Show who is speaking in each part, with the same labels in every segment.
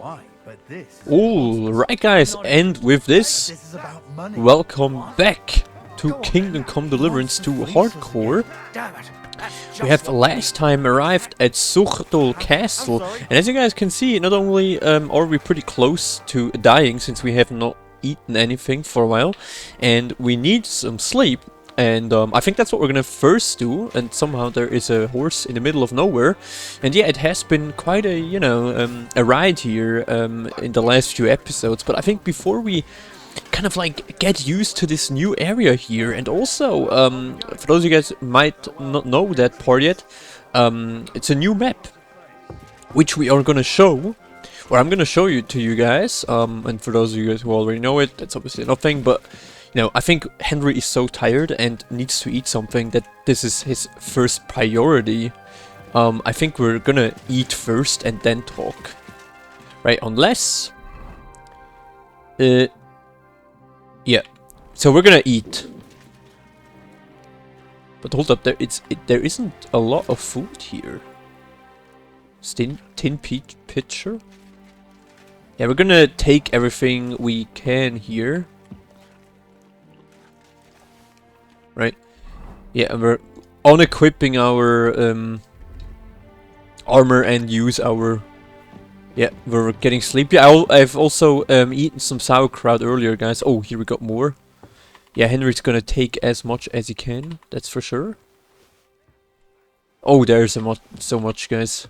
Speaker 1: why, but this.
Speaker 2: Alright guys, and with this,
Speaker 1: This is about money.
Speaker 2: welcome back to Kingdom Come Deliverance to Hardcore.
Speaker 1: Damn it.
Speaker 2: We have last time arrived at Suchdol Castle, and as you guys can see, not only are we pretty close to dying since we have not eaten anything for a while, and we need some sleep, and I think that's what we're gonna first do, and somehow there is a horse in the middle of nowhere, and yeah, it has been quite a, you know, a ride here in the last few episodes, but I think before we kind of like get used to this new area here, and also for those of you guys might not know that part yet, it's a new map which we are gonna show, or I'm gonna show you to you guys, and for those of you guys who already know it, that's obviously nothing, but you know, I think Henry is so tired and needs to eat something that this is his first priority. I think we're gonna eat first and then talk, right? Unless yeah, so we're gonna eat. But hold up, there isn't a lot of food here. Tin pitcher. Yeah, we're gonna take everything we can here. Right? Yeah, and we're unequipping our armor and use our. Yeah, we're getting sleepy. I've also eaten some sauerkraut earlier, guys. Oh, here we got more. Yeah, Henry's gonna take as much as he can. That's for sure. Oh, there's so much, guys.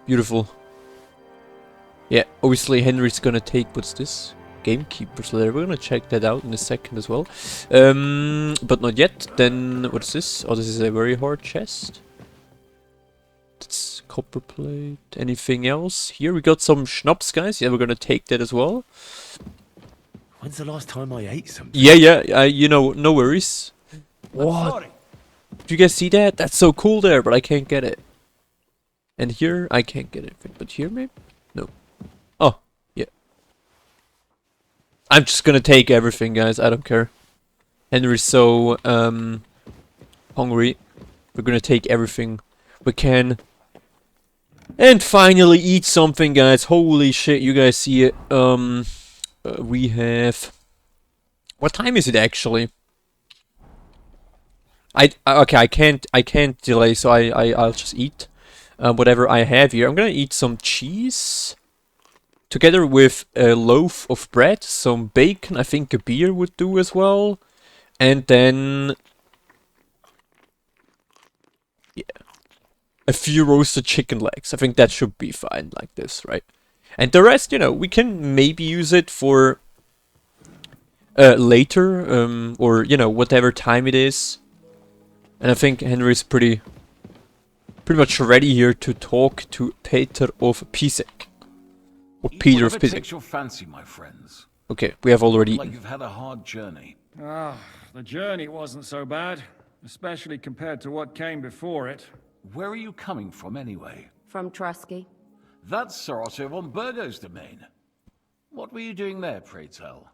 Speaker 2: Beautiful. Yeah, obviously Henry's gonna take. What's this? Gamekeeper's letter. We're gonna check that out in a second as well. But not yet. Then what's this? Oh, this is a very hard chest. That's copper plate. Anything else? Here we got some schnapps, guys. Yeah, we're gonna take that as well.
Speaker 1: When's the last time I ate something?
Speaker 2: Yeah, you know, no worries. What? Did you guys see that? That's so cool there, but I can't get it. And here, I can't get it. But here, maybe? No. Oh, yeah. I'm just gonna take everything, guys. I don't care. Henry's so, hungry. We're gonna take everything we can. And finally eat something, guys. Holy shit, you guys see it. We have... What time is it actually? Okay, I can't delay, so I'll just eat whatever I have here. I'm gonna eat some cheese together with a loaf of bread, some bacon. I think a beer would do as well, and then yeah, a few roasted chicken legs. I think that should be fine like this, right? And the rest, you know, we can maybe use it for later, or, you know, whatever time it is. And I think Henry's pretty much ready here to talk to Peter of Pisek. Or Peter of Pisek.
Speaker 3: Takes your fancy, my friends.
Speaker 2: Okay, we have already
Speaker 3: Like
Speaker 2: eaten.
Speaker 3: you've had a hard journey.
Speaker 4: Ah, the journey wasn't so bad, especially compared to what came before it.
Speaker 3: Where are you coming from, anyway?
Speaker 5: From Trusky.
Speaker 3: That's Sir Otto von Burgo's domain. What were you doing there, pray tell?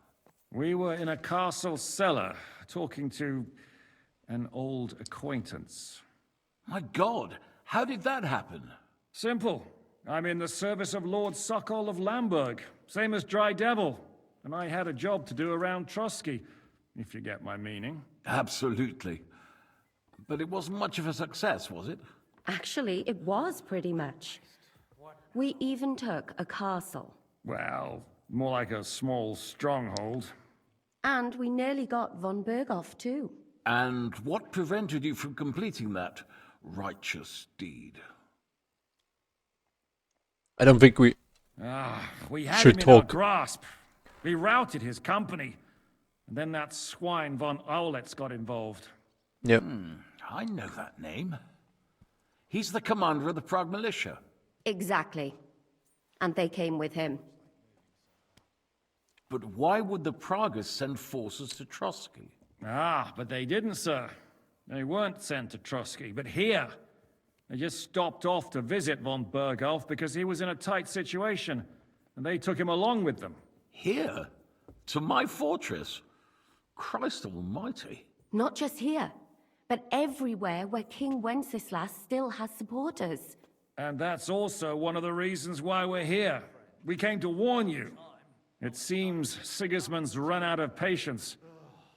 Speaker 4: We were in a castle cellar, talking to an old acquaintance.
Speaker 3: My God, how did that happen?
Speaker 4: Simple. I'm in the service of Lord Suchdol of Lamberg, same as Dry Devil, and I had a job to do around Trusky, if you get my meaning.
Speaker 3: Absolutely. But it wasn't much of a success, was it?
Speaker 5: Actually, it was pretty much. We even took a castle.
Speaker 4: Well, more like a small stronghold.
Speaker 5: And we nearly got von Berghoff too.
Speaker 3: And what prevented you from completing that righteous deed?
Speaker 2: I don't think we
Speaker 4: We had
Speaker 2: should
Speaker 4: him in our
Speaker 2: talk.
Speaker 4: grasp. We routed his company. And then that swine von Owletz got involved.
Speaker 2: Yep.
Speaker 3: I know that name. He's the commander of the Prague militia.
Speaker 5: Exactly. And they came with him.
Speaker 3: But why would the Praguers send forces to Trusky?
Speaker 4: Ah, but they didn't, sir. They weren't sent to Trusky, but here. They just stopped off to visit von Berghoff because he was in a tight situation, and they took him along with them.
Speaker 3: Here? To my fortress? Christ almighty.
Speaker 5: Not just here, but everywhere where King Wenceslas still has supporters.
Speaker 4: And that's also one of the reasons why we're here. We came to warn you. It seems Sigismund's run out of patience.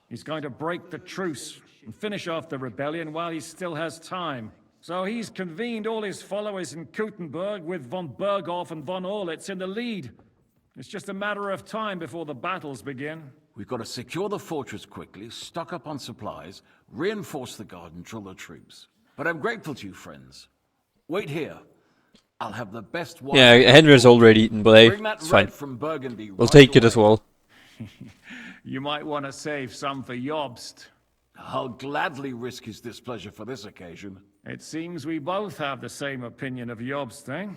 Speaker 4: He's going to break the truce and finish off the rebellion while he still has time. So he's convened all his followers in Kuttenberg with von Berghoff and von Orlitz in the lead. It's just a matter of time before the battles begin.
Speaker 3: We've got to secure the fortress quickly, stock up on supplies, reinforce the guard and drill the troops. But I'm grateful to you, friends. Wait here. I'll have the best wine.
Speaker 2: Yeah, Henry's already eaten, but hey,
Speaker 3: Bring that
Speaker 2: it's fine.
Speaker 3: red from Burgundy.
Speaker 2: We'll take it as well.
Speaker 4: You might want to save some for Jobst.
Speaker 3: I'll gladly risk his displeasure for this occasion.
Speaker 4: It seems we both have the same opinion of Jobst, eh?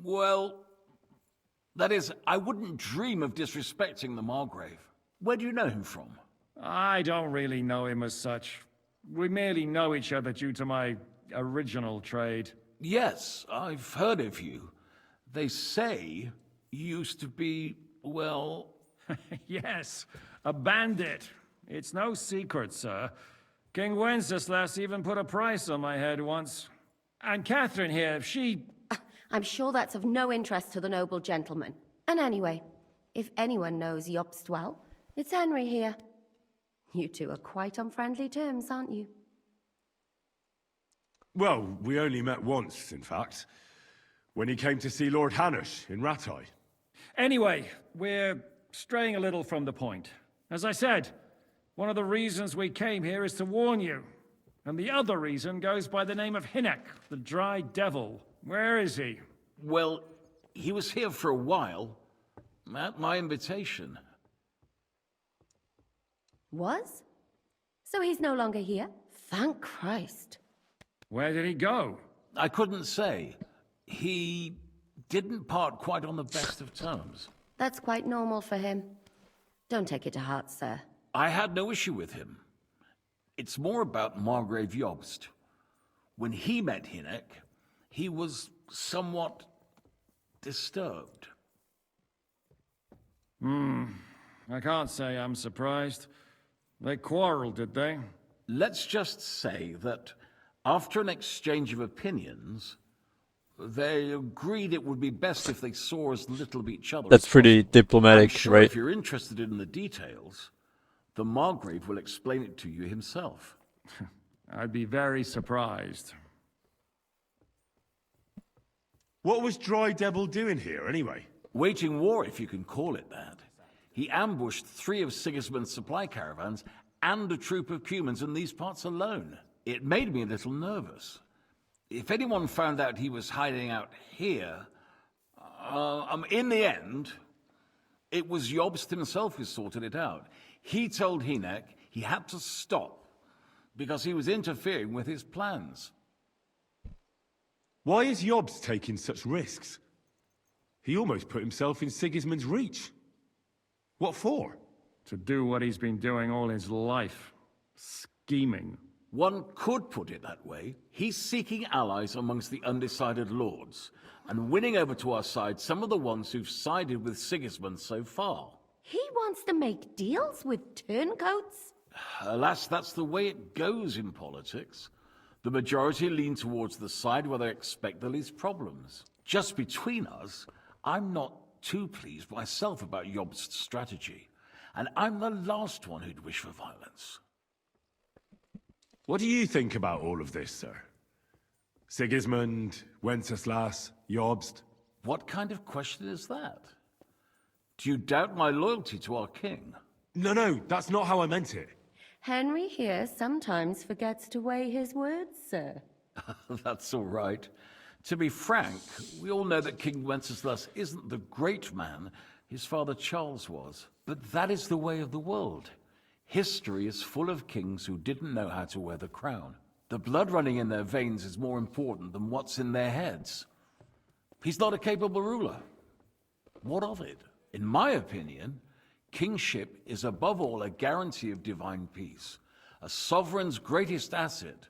Speaker 3: Well, that is, I wouldn't dream of disrespecting the Margrave. Where do you know him from?
Speaker 4: I don't really know him as such. We merely know each other due to my original trade.
Speaker 3: Yes, I've heard of you. They say you used to be, well...
Speaker 4: Yes, a bandit. It's no secret, sir. King Wenceslas even put a price on my head once. And Catherine here, she...
Speaker 5: I'm sure that's of no interest to the noble gentleman. And anyway, if anyone knows Jobst well, it's Henry here. You two are quite on friendly terms, aren't you?
Speaker 6: Well, we only met once, in fact. When he came to see Lord Hanush in Rattay.
Speaker 4: Anyway, we're straying a little from the point. As I said, one of the reasons we came here is to warn you. And the other reason goes by the name of Hynek, the Dry Devil. Where is he?
Speaker 3: Well, he was here for a while, at my invitation.
Speaker 5: Was? So he's no longer here? Thank Christ.
Speaker 4: Where did he go?
Speaker 3: I couldn't say. He didn't part quite on the best of terms.
Speaker 5: That's quite normal for him. Don't take it to heart, sir.
Speaker 3: I had no issue with him. It's more about Margrave Jobst. When he met Hynek, he was somewhat disturbed.
Speaker 4: I can't say I'm surprised. They quarreled, did they?
Speaker 3: Let's just say that after an exchange of opinions, they agreed it would be best if they saw as little of each other.
Speaker 2: That's
Speaker 3: as
Speaker 2: pretty
Speaker 3: possible.
Speaker 2: diplomatic,
Speaker 3: I'm sure
Speaker 2: right?
Speaker 3: if you're interested in the details, the Margrave will explain it to you himself.
Speaker 4: I'd be very surprised.
Speaker 6: What was Dry Devil doing here, anyway?
Speaker 3: Waging war, if you can call it that. He ambushed 3 of Sigismund's supply caravans and a troop of Cumans in these parts alone. It made me a little nervous. If anyone found out he was hiding out here, in the end, it was Jobst himself who sorted it out. He told Hynek he had to stop because he was interfering with his plans.
Speaker 6: Why is Jobst taking such risks? He almost put himself in Sigismund's reach. What for?
Speaker 4: To do what he's been doing all his life. Scheming.
Speaker 3: One could put it that way. He's seeking allies amongst the undecided lords, and winning over to our side some of the ones who've sided with Sigismund so far.
Speaker 5: He wants to make deals with turncoats?
Speaker 3: Alas, that's the way it goes in politics. The majority lean towards the side where they expect the least problems. Just between us, I'm not too pleased myself about Jobst's strategy, and I'm the last one who'd wish for violence.
Speaker 6: What do you think about all of this, sir? Sigismund, Wenceslas, Jobst?
Speaker 3: What kind of question is that? Do you doubt my loyalty to our king?
Speaker 6: No, that's not how I meant it.
Speaker 5: Henry here sometimes forgets to weigh his words, sir.
Speaker 3: That's all right. To be frank, we all know that King Wenceslas isn't the great man his father Charles was. But that is the way of the world. History is full of kings who didn't know how to wear the crown. The blood running in their veins is more important than what's in their heads. He's not a capable ruler. What of it? In my opinion, kingship is above all a guarantee of divine peace. A sovereign's greatest asset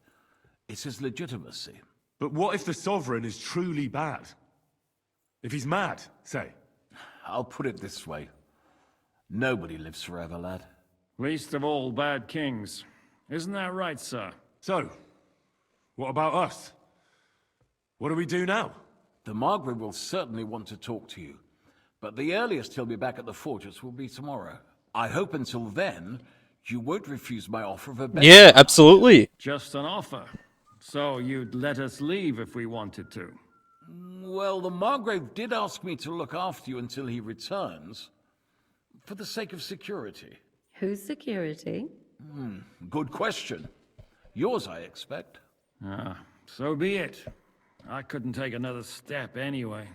Speaker 3: is his legitimacy.
Speaker 6: But what if the sovereign is truly bad? If he's mad, say.
Speaker 3: I'll put it this way. Nobody lives forever, lad.
Speaker 4: Least of all bad kings. Isn't that right, sir?
Speaker 6: So, what about us? What do we do now?
Speaker 3: The Margrave will certainly want to talk to you, but the earliest he'll be back at the fortress will be tomorrow. I hope until then, you won't refuse my offer of a bed.
Speaker 2: Yeah, absolutely.
Speaker 4: Just an offer. So you'd let us leave if we wanted to.
Speaker 3: Well, the Margrave did ask me to look after you until he returns, for the sake of security.
Speaker 5: Whose security?
Speaker 3: Good question. Yours, I expect.
Speaker 4: Ah, so be it. I couldn't take another step anyway.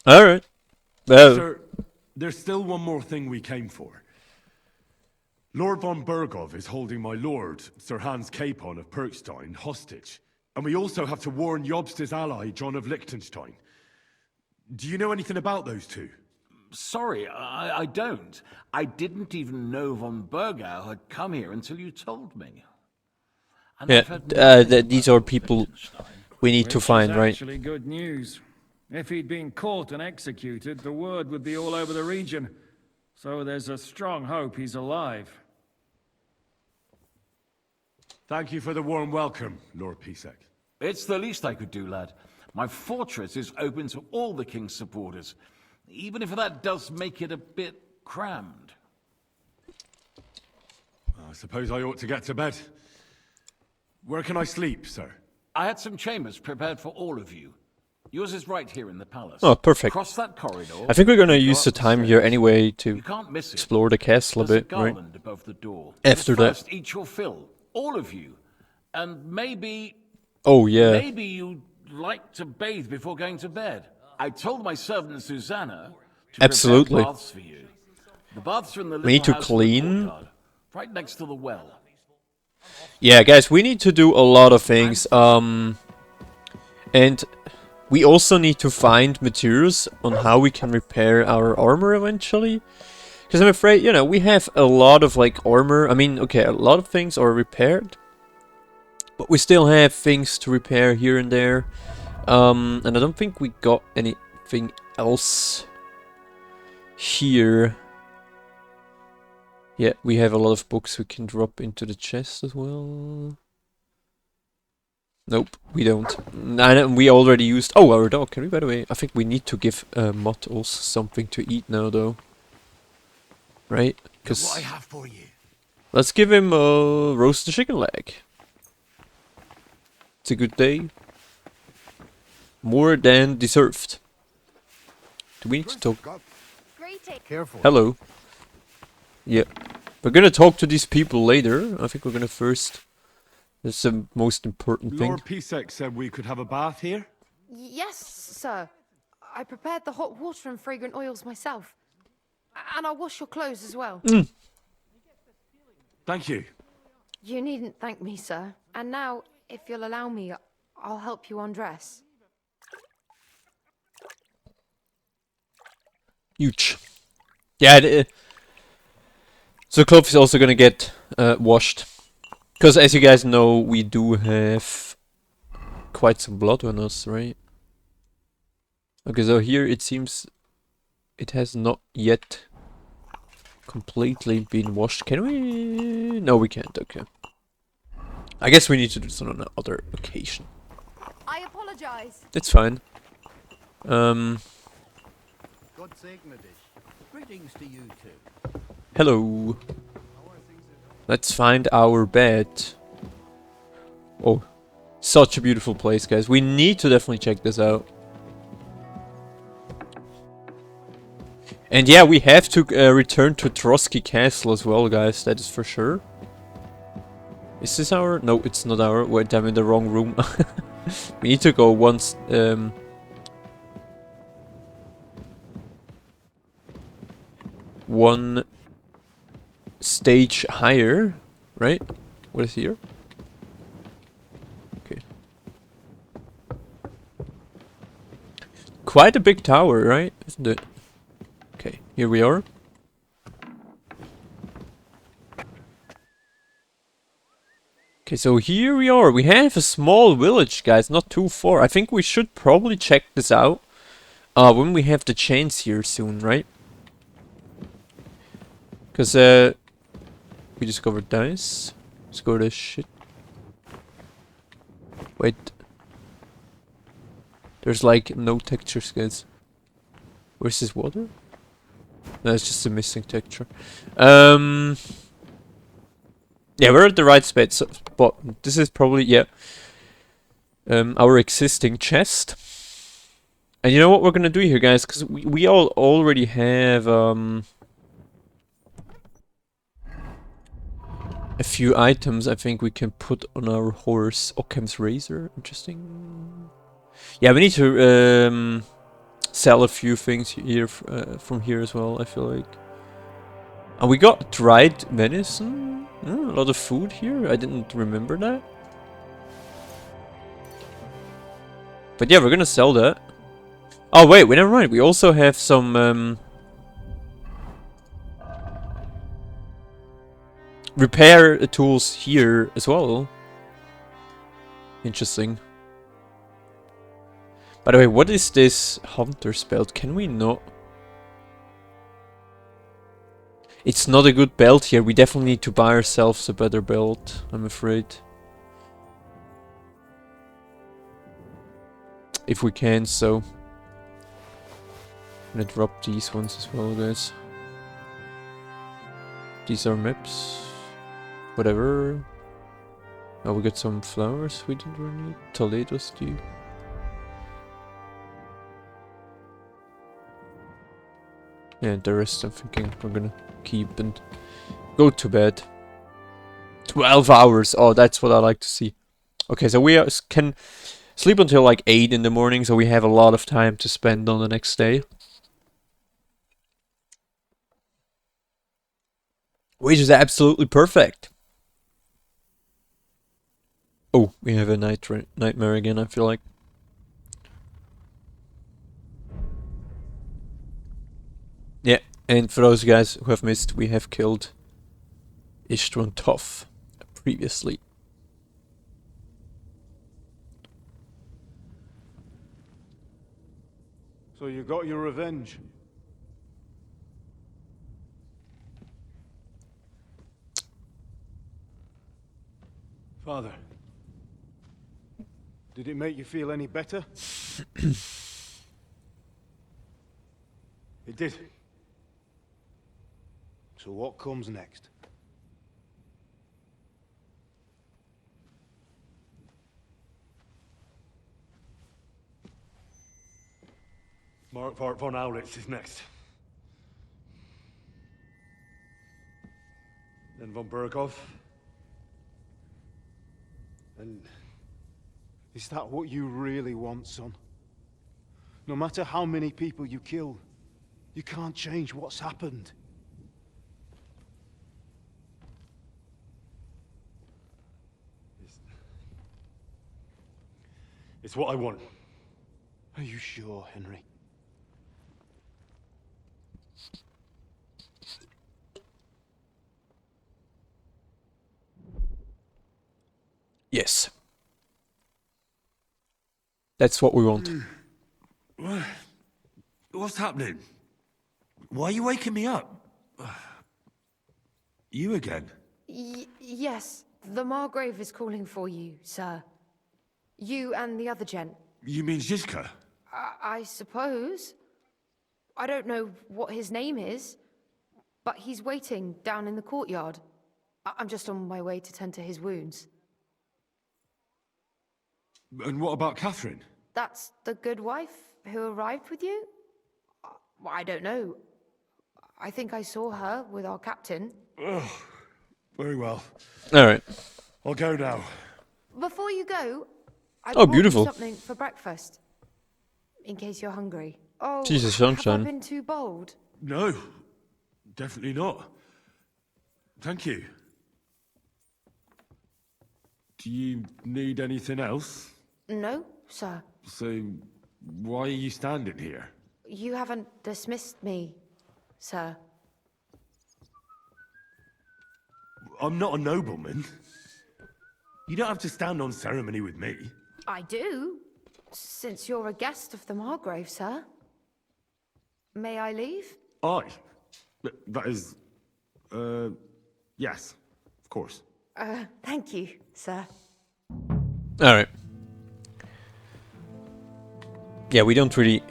Speaker 2: Alright. Well,
Speaker 6: Sir, there's still one more thing we came for. Lord von Bergov is holding my lord, Sir Hans Capon of Perkstein, hostage. And we also have to warn Jobst's ally, John of Liechtenstein. Do you know anything about those two?
Speaker 3: Sorry, I don't. I didn't even know von Bergau had come here until you told me. And
Speaker 2: yeah,
Speaker 3: I've heard
Speaker 2: these are people we need to
Speaker 4: Which
Speaker 2: find,
Speaker 4: is
Speaker 2: right?
Speaker 4: actually good news. If he'd been caught and executed, the word would be all over the region. So there's a strong hope he's alive.
Speaker 6: Thank you for the warm welcome, Lord Pisek.
Speaker 3: It's the least I could do, lad. My fortress is open to all the king's supporters, even if that does make it a bit crammed.
Speaker 6: I suppose I ought to get to bed. Where can I sleep, sir?
Speaker 3: I had some chambers prepared for all of you. Yours is right here in the palace.
Speaker 2: Oh, perfect.
Speaker 3: Cross that corridor.
Speaker 2: I think we're gonna
Speaker 3: and go
Speaker 2: use
Speaker 3: up
Speaker 2: the time
Speaker 3: stairs.
Speaker 2: here anyway to
Speaker 3: You can't miss it.
Speaker 2: explore the castle a
Speaker 3: There's
Speaker 2: bit, right?
Speaker 3: garland above the door.
Speaker 2: After
Speaker 3: But
Speaker 2: that.
Speaker 3: first, eat your fill, all of you, and maybe
Speaker 2: Oh, yeah.
Speaker 3: maybe you'd like to bathe before going to bed. I told my servant Susanna to
Speaker 2: Absolutely.
Speaker 3: prepare baths for you. The baths are in the
Speaker 2: We need
Speaker 3: little
Speaker 2: to
Speaker 3: house in the
Speaker 2: clean.
Speaker 3: courtyard, right next to the well.
Speaker 2: Yeah, guys, we need to do a lot of things. And we also need to find materials on how we can repair our armor eventually. Because I'm afraid, you know, we have a lot of, like, armor. I mean, okay, a lot of things are repaired. But we still have things to repair here and there. And I don't think we got anything else here. Yeah, we have a lot of books we can drop into the chest as well. Nope, we don't. And we already used... Oh, our dog. Can we, by the way... I think we need to give Mott also something to eat now, though. Right?
Speaker 1: What I
Speaker 2: Because...
Speaker 1: have for you.
Speaker 2: Let's give him a roasted chicken leg. It's a good day. More than deserved. Do we need to talk...
Speaker 1: Careful.
Speaker 2: Hello. Yeah. We're gonna talk to these people later. I think we're gonna first... That's the most important thing.
Speaker 6: Lord Pisek said we could have a bath here?
Speaker 7: Yes, sir. I prepared the hot water and fragrant oils myself. And I'll wash your clothes as well.
Speaker 6: Thank you.
Speaker 7: You needn't thank me, sir. And now, if you'll allow me, I'll help you undress.
Speaker 2: Huge. Yeah, so clothes is also gonna get washed. Because as you guys know, we do have quite some blood on us, right? Okay, so here it seems it has not yet completely been washed. Can we? No, we can't. Okay. I guess we need to do this on another occasion.
Speaker 7: I apologize.
Speaker 2: It's fine.
Speaker 1: God segne dich. Greetings to you too.
Speaker 2: Hello. Let's find our bed. Oh, such a beautiful place, guys. We need to definitely check this out. And yeah, we have to return to Trotsky Castle as well, guys. That is for sure. Is this our... No, it's not our... Wait, I'm in the wrong room. We need to go once... one stage higher, right? What is here? Okay. Quite a big tower, right? Isn't it? Okay, here we are. Okay, so here we are. We have a small village, guys, not too far. I think we should probably check this out when we have the chance here soon, right? Because, we discovered dice. Let's go to shit. Wait. There's like no textures, guys. Where's this water? No, it's just a missing texture. Yeah, we're at the right spot. So, but this is probably, yeah, our existing chest. And you know what we're gonna do here, guys? Because we all already have a few items I think we can put on our horse. Occam's razor, interesting. Yeah, we need to sell a few things here from here as well, I feel like. And we got dried venison. A lot of food here. I didn't remember that. But yeah, we're gonna sell that. Oh wait, never mind. We also have some repair tools here as well. Interesting. By the way, what is this hunter's belt? Can we not? It's not a good belt here. We definitely need to buy ourselves a better belt, I'm afraid. If we can, so. I'm gonna drop these ones as well, guys. These are maps. Whatever. Oh, we got some flowers we didn't really need. Toledo stew. Yeah, the rest I'm thinking we're gonna keep and go to bed. 12 hours! Oh, that's what I like to see. Okay, so we can sleep until like 8 in the morning, so we have a lot of time to spend on the next day. Which is absolutely perfect. Oh, we have a nightmare again, I feel like. Yeah, and for those guys who have missed, we have killed Ishtron Toth previously.
Speaker 8: So you got your revenge? Father, did it make you feel any better? It did. So what comes next? Mark von Aulitz is next. Then von Berghoff. And is that what you really want, son? No matter how many people you kill, you can't change what's happened. It's what I want. Are you sure, Henry?
Speaker 2: Yes. That's what we want.
Speaker 9: What's happening? Why are you waking me up? You again?
Speaker 7: Yes, the Margrave is calling for you, sir. You and the other gent.
Speaker 9: You mean Zizka?
Speaker 7: I suppose. I don't know what his name is, but he's waiting down in the courtyard. I'm just on my way to tend to his wounds.
Speaker 9: And what about Catherine?
Speaker 7: That's the good wife who arrived with you? I don't know. I think I saw her with our captain.
Speaker 9: Oh, very well.
Speaker 2: Alright.
Speaker 9: I'll go now.
Speaker 7: Before you go, I
Speaker 2: Oh,
Speaker 7: brought
Speaker 2: beautiful.
Speaker 7: you something for breakfast. In case you're hungry. Oh,
Speaker 2: Jesus,
Speaker 7: have I
Speaker 2: sunshine.
Speaker 7: been too bold?
Speaker 9: No, definitely not. Thank you. Do you need anything else?
Speaker 7: No, sir.
Speaker 9: So, why are you standing here?
Speaker 7: You haven't dismissed me, sir.
Speaker 9: I'm not a nobleman. You don't have to stand on ceremony with me.
Speaker 7: I do, since you're a guest of the Margrave, sir. May I leave?
Speaker 9: That is... yes, of course.
Speaker 7: Thank you, sir.
Speaker 2: Alright. Yeah, we don't really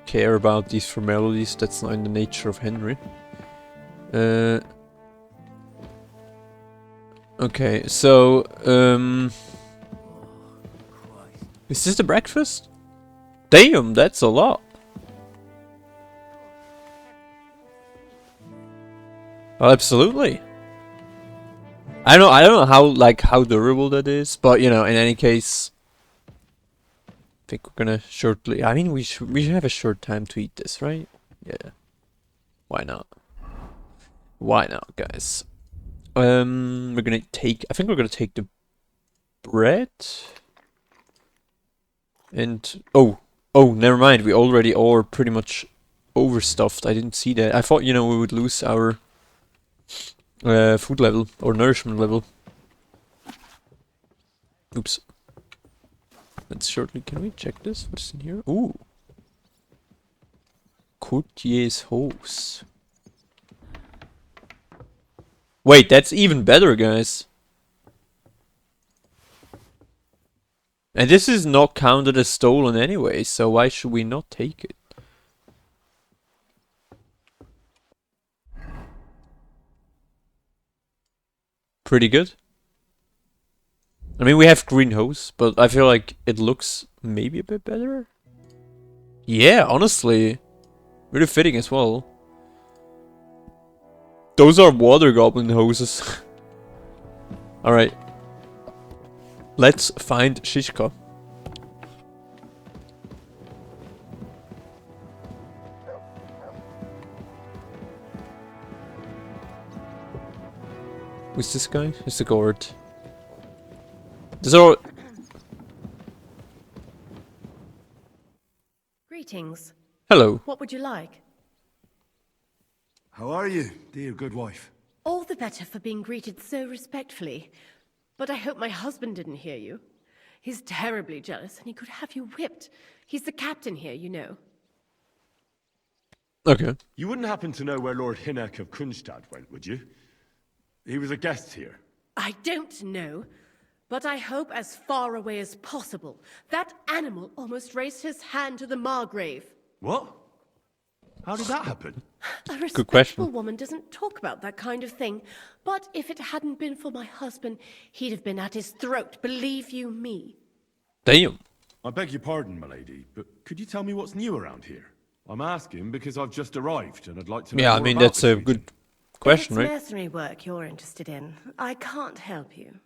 Speaker 2: care about these formalities. That's not in the nature of Henry. Okay, so is this the breakfast? Damn, that's a lot. Well, absolutely. I don't know how durable that is, but you know, in any case, I think we're gonna shortly. I mean, we should have a short time to eat this, right? Yeah. Why not? Why not, guys? We're gonna take. I think we're gonna take the bread. And oh, never mind. We already are pretty much overstuffed. I didn't see that. I thought, you know, we would lose our food level or nourishment level. Oops. Let's shortly. Can we check this? What's in here? Ooh. Courtier's hose. Wait, that's even better, guys. And this is not counted as stolen anyway, so why should we not take it? Pretty good. I mean, we have green hose, but I feel like it looks maybe a bit better. Yeah, honestly. Really fitting as well. Those are water goblin hoses. Alright. Let's find Shishka. Who's this guy? It's the guard. This all.
Speaker 10: Greetings.
Speaker 2: Hello.
Speaker 10: What would you like?
Speaker 6: How are you, dear good wife?
Speaker 10: All the better for being greeted so respectfully. But I hope my husband didn't hear you. He's terribly jealous and he could have you whipped. He's the captain here, you know.
Speaker 2: Okay.
Speaker 6: You wouldn't happen to know where Lord Hinnek of Kunstad went, would you? He was a guest here.
Speaker 10: I don't know, but I hope as far away as possible. That animal almost raised his hand to the Margrave.
Speaker 6: What? How did that happen?
Speaker 10: A
Speaker 2: Good
Speaker 10: respectable
Speaker 2: question.
Speaker 10: woman doesn't talk about that kind of thing. But if it hadn't been for my husband, he'd have been at his throat, believe you me.
Speaker 2: Damn.
Speaker 6: I beg your pardon, milady, but could you tell me what's new around here? I'm asking because I've just arrived and I'd like to know
Speaker 2: Yeah, I
Speaker 6: more
Speaker 2: mean,
Speaker 6: about
Speaker 2: that's
Speaker 6: this
Speaker 2: a
Speaker 6: region.
Speaker 2: good question,
Speaker 10: If it's
Speaker 2: right?
Speaker 10: mercenary work you're interested in, I can't help you.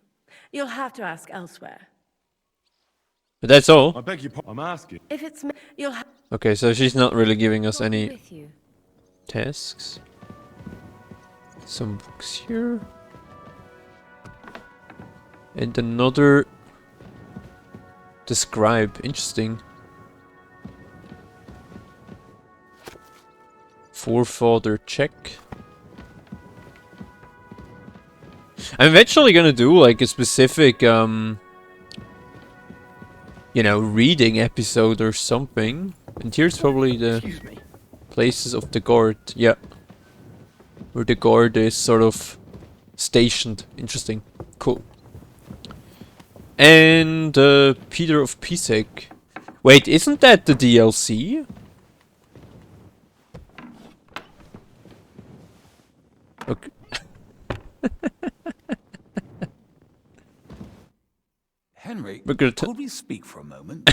Speaker 10: You'll have to ask elsewhere.
Speaker 2: But that's all.
Speaker 6: I beg your pardon. I'm asking.
Speaker 10: If it's you'll have
Speaker 2: Okay, so she's not really giving us
Speaker 10: to
Speaker 2: any
Speaker 10: with you.
Speaker 2: tasks. Some books here. And another describe. Interesting. Forefather check. I'm eventually gonna do like a specific you know, reading episode or something. And here's probably the places of the guard. Yeah. Where the guard is sort of stationed. Interesting. Cool. And Peter of Pisek. Wait, isn't that the DLC? Okay.
Speaker 3: Henry,
Speaker 2: We're gonna
Speaker 3: could we speak for a moment?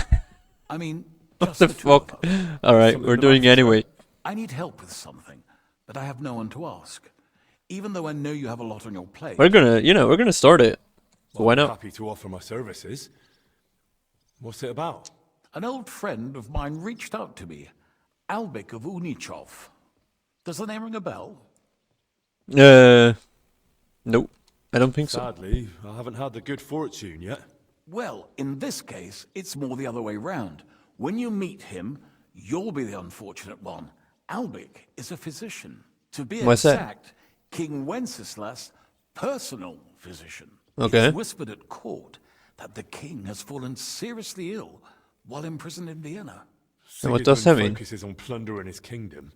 Speaker 3: I mean,
Speaker 2: What
Speaker 3: just
Speaker 2: the
Speaker 3: the two of
Speaker 2: fuck?
Speaker 3: us.
Speaker 2: Alright,
Speaker 6: Something
Speaker 2: we're
Speaker 6: about
Speaker 2: doing
Speaker 6: this,
Speaker 2: anyway.
Speaker 3: I need help with something, but I have no one to ask. Even though I know you have a lot on your plate.
Speaker 2: We're gonna, you know, we're gonna start it. So why
Speaker 6: I'm
Speaker 2: not?
Speaker 6: happy to offer my services. What's it about?
Speaker 3: An old friend of mine reached out to me, Albik of Unichov. Does the name ring a bell?
Speaker 2: Nope. I don't think so.
Speaker 6: Sadly, I haven't had the good fortune yet.
Speaker 3: Well, in this case, it's more the other way round. When you meet him, you'll be the unfortunate one. Albik is a physician. To be
Speaker 2: What's that?
Speaker 3: exact, King Wenceslas' personal physician.
Speaker 2: Okay.
Speaker 3: It's whispered at court that the king has fallen seriously ill while imprisoned in Vienna.
Speaker 2: And what does that mean?
Speaker 6: Focuses on plundering his kingdom,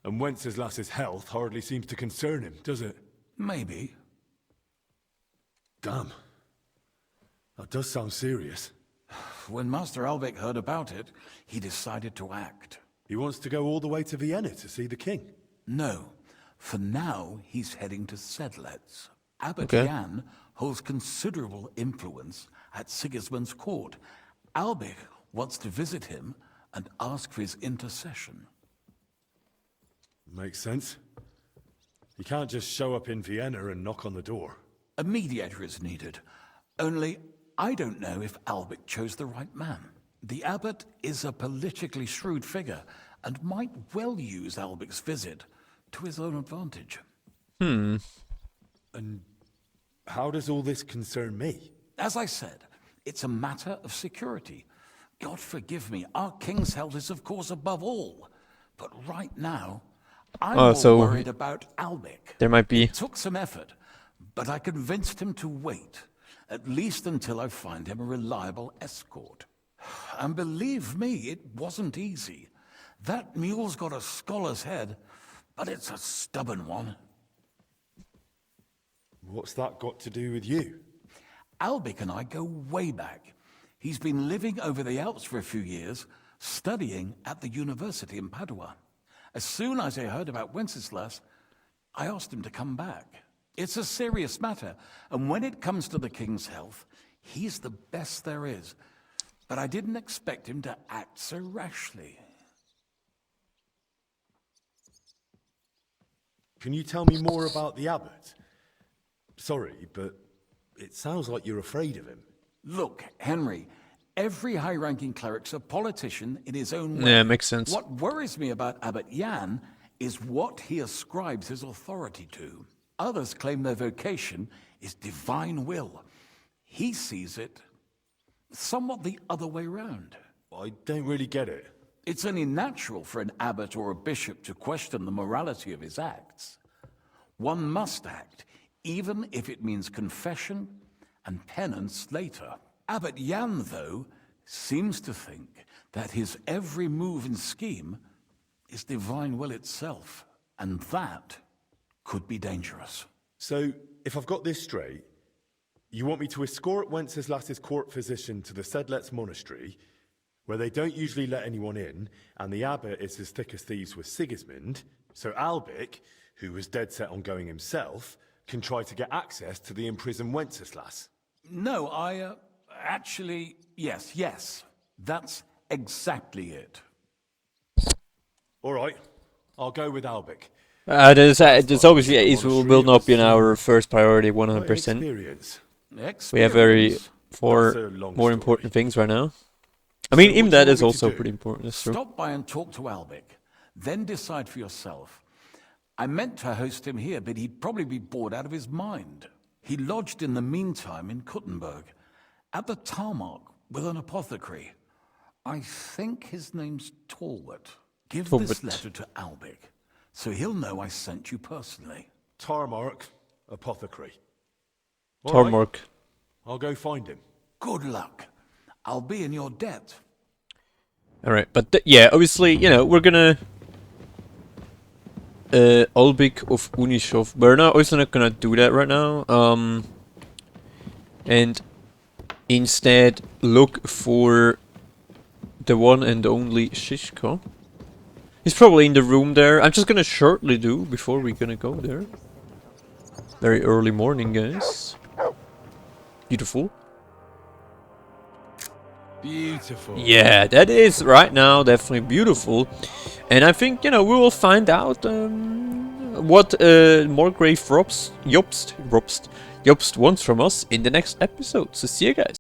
Speaker 6: and Wenceslas's health hardly seems to concern him, does it?
Speaker 3: Maybe.
Speaker 6: Damn. That does sound serious.
Speaker 3: when Master Albec heard about it, he decided to act.
Speaker 6: He wants to go all the way to Vienna to see the king.
Speaker 3: No. For now, he's heading to Sedlets. Abbot
Speaker 2: Okay.
Speaker 3: Jan holds considerable influence at Sigismund's court. Albec wants to visit him and ask for his intercession.
Speaker 6: Makes sense. You can't just show up in Vienna and knock on the door.
Speaker 3: A mediator is needed. Only, I don't know if Albec chose the right man. The abbot is a politically shrewd figure and might well use Albec's visit to his own advantage.
Speaker 6: And how does all this concern me?
Speaker 3: As I said, it's a matter of security. God forgive me, our king's health is of course above all. But right now, I'm more worried about Albec.
Speaker 2: There might be.
Speaker 3: It took some effort, but I convinced him to wait, at least until I find him a reliable escort. And believe me, it wasn't easy. That mule's got a scholar's head, but it's a stubborn one.
Speaker 6: What's that got to do with you?
Speaker 3: Albec and I go way back. He's been living over the Alps for a few years, studying at the university in Padua. As soon as I heard about Wenceslas, I asked him to come back. It's a serious matter, and when it comes to the king's health, he's the best there is. But I didn't expect him to act so rashly.
Speaker 6: Can you tell me more about the abbot? Sorry, but it sounds like you're afraid of him.
Speaker 3: Look, Henry, every high-ranking cleric's a politician in his own way.
Speaker 2: Yeah, makes sense.
Speaker 3: What worries me about Abbot Jan is what he ascribes his authority to. Others claim their vocation is divine will. He sees it somewhat the other way round.
Speaker 6: I don't really get it.
Speaker 3: It's only natural for an abbot or a bishop to question the morality of his acts. One must act, even if it means confession and penance later. Abbot Jan, though, seems to think that his every move and scheme is divine will itself, and that could be dangerous.
Speaker 6: So, if I've got this straight, you want me to escort Wenceslas's court physician to the Sedlets monastery, where they don't usually let anyone in, and the abbot is as thick as thieves with Sigismund, so Albec, who was dead set on going himself, can try to get access to the imprisoned Wenceslas.
Speaker 3: No, actually, yes. That's exactly it.
Speaker 6: All right, I'll go with Albec.
Speaker 2: There's obviously it will not be in our first priority 100%.
Speaker 6: Experience.
Speaker 2: We have
Speaker 3: Experience.
Speaker 2: four
Speaker 6: That's a long
Speaker 2: more
Speaker 6: story.
Speaker 2: important things right now. I mean,
Speaker 6: So
Speaker 2: even
Speaker 6: what
Speaker 2: that
Speaker 6: do you
Speaker 2: is
Speaker 6: want me to
Speaker 2: also
Speaker 6: do?
Speaker 2: pretty important. That's true.
Speaker 3: Stop by and talk to Albec, then decide for yourself. I meant to host him here, but he'd probably be bored out of his mind. He lodged in the meantime in Kuttenberg, at the Tarmac with an apothecary. I think his name's Talbot. Give this
Speaker 2: Talbot.
Speaker 3: letter to Albec, so he'll know I sent you personally.
Speaker 6: Tarmac, apothecary. All right,
Speaker 2: Tormork.
Speaker 6: I'll go find him.
Speaker 3: Good luck. I'll be in your debt.
Speaker 2: Alright, but yeah, obviously, you know, we're gonna... Olbik of Unishov. We're not obviously not gonna do that right now. And instead look for the one and only Shishko. He's probably in the room there. I'm just gonna shortly do before we're gonna go there. Very early morning, guys. Beautiful.
Speaker 6: Beautiful.
Speaker 2: Yeah, that is right now definitely beautiful. And I think, you know, we will find out what Margrave Jobst wants from us in the next episode. So see you guys.